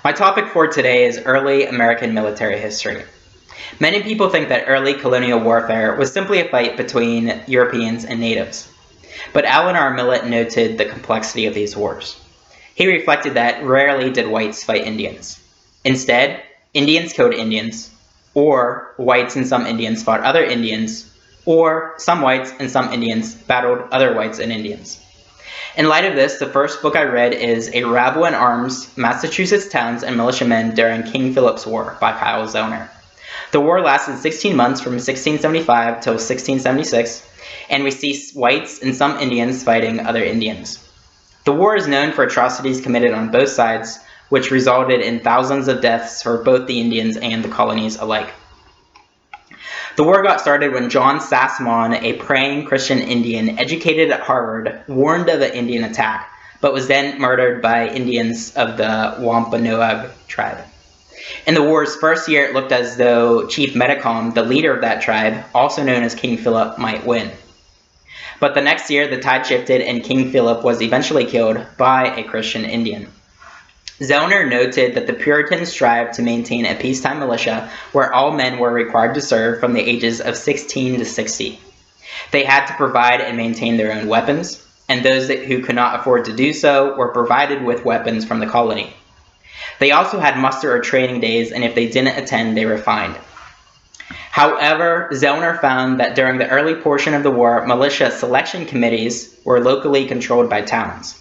My topic for today is early American military history. Many people think that early colonial warfare was simply a fight between Europeans and natives. But Alan R. Millett noted the complexity of these wars. He reflected that rarely did whites fight Indians. Instead, Indians killed Indians, or whites and some Indians fought other Indians, or some whites and some Indians battled other whites and Indians. In light of this, the first book I read is A Rabble in Arms, Massachusetts Towns and Militiamen During King Philip's War by Kyle Zelner. The war lasted 16 months from 1675 till 1676, and we see whites and some Indians fighting other Indians. The war is known for atrocities committed on both sides, which resulted in thousands of deaths for both the Indians and the colonies alike. The war got started when John Sassamon, a praying Christian Indian educated at Harvard, warned of an Indian attack, but was then murdered by Indians of the Wampanoag tribe. In the war's first year, it looked as though Chief Metacom, the leader of that tribe, also known as King Philip, might win. But the next year, the tide shifted and King Philip was eventually killed by a Christian Indian. Zelner noted that the Puritans strived to maintain a peacetime militia where all men were required to serve from the ages of 16 to 60. They had to provide and maintain their own weapons, and those who could not afford to do so were provided with weapons from the colony. They also had muster or training days, and if they didn't attend, they were fined. However, Zelner found that during the early portion of the war, militia selection committees were locally controlled by towns.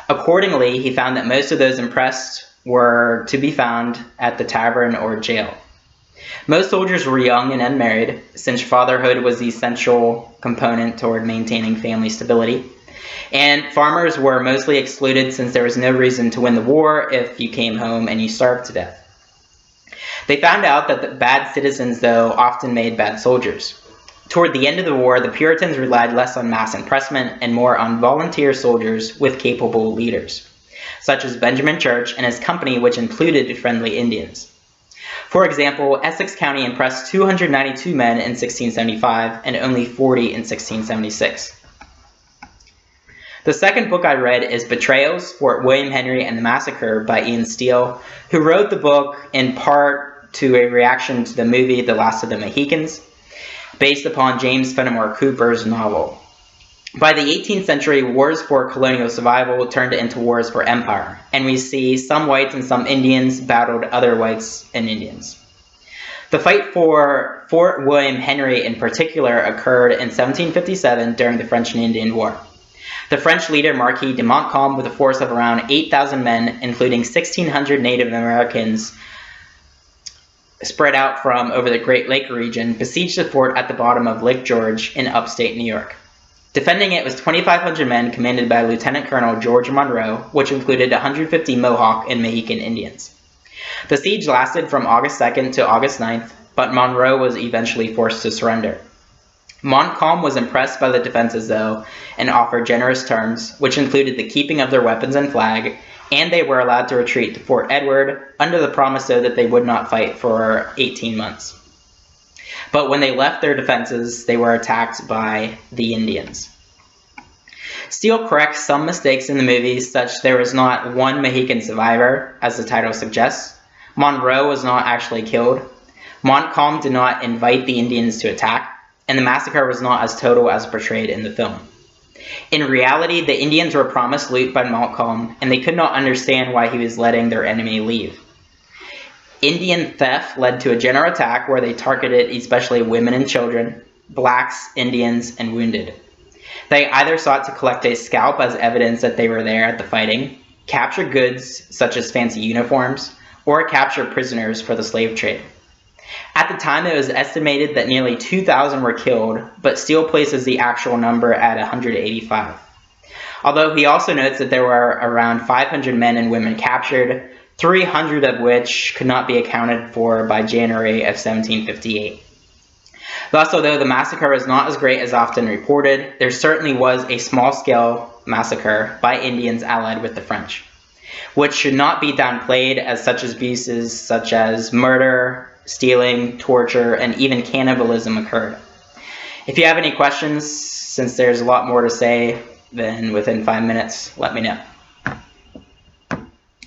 Accordingly, he found that most of those impressed were to be found at the tavern or jail. Most soldiers were young and unmarried, since fatherhood was the essential component toward maintaining family stability. And farmers were mostly excluded since there was no reason to win the war if you came home and you starved to death. They found out that the bad citizens, though, often made bad soldiers. Toward the end of the war, the Puritans relied less on mass impressment and more on volunteer soldiers with capable leaders, such as Benjamin Church and his company, which included friendly Indians. For example, Essex County impressed 292 men in 1675 and only 40 in 1676. The second book I read is Betrayals, Fort William Henry and the Massacre by Ian Steele, who wrote the book in part to a reaction to the movie The Last of the Mohicans, based upon James Fenimore Cooper's novel. By the 18th century, wars for colonial survival turned into wars for empire, and we see some whites and some Indians battled other whites and Indians. The fight for Fort William Henry in particular occurred in 1757 during the French and Indian War. The French leader Marquis de Montcalm, with a force of around 8,000 men, including 1,600 Native Americans, spread out from over the Great Lake region, besieged the fort at the bottom of Lake George in upstate New York. Defending it was 2,500 men commanded by Lieutenant Colonel George Monroe, which included 150 Mohawk and Mohican Indians. The siege lasted from August 2nd to August 9th, but Monroe was eventually forced to surrender. Montcalm was impressed by the defenses, though, and offered generous terms, which included the keeping of their weapons and flag, and they were allowed to retreat to Fort Edward under the promise, though, that they would not fight for 18 months. But when they left their defenses, they were attacked by the Indians. Steele corrects some mistakes in the movie, such there was not one Mohican survivor, as the title suggests. Monroe was not actually killed. Montcalm did not invite the Indians to attack, and the massacre was not as total as portrayed in the film. In reality, the Indians were promised loot by Montcalm, and they could not understand why he was letting their enemy leave. Indian theft led to a general attack where they targeted especially women and children, blacks, Indians, and wounded. They either sought to collect a scalp as evidence that they were there at the fighting, capture goods such as fancy uniforms, or capture prisoners for the slave trade. At the time, it was estimated that nearly 2,000 were killed, but Steele places the actual number at 185. Although he also notes that there were around 500 men and women captured, 300 of which could not be accounted for by January of 1758. Thus, although the massacre was not as great as often reported, there certainly was a small-scale massacre by Indians allied with the French, which should not be downplayed, as such abuses such as murder, stealing, torture, and even cannibalism occurred. If you have any questions, since there's a lot more to say than within 5 minutes, let me know.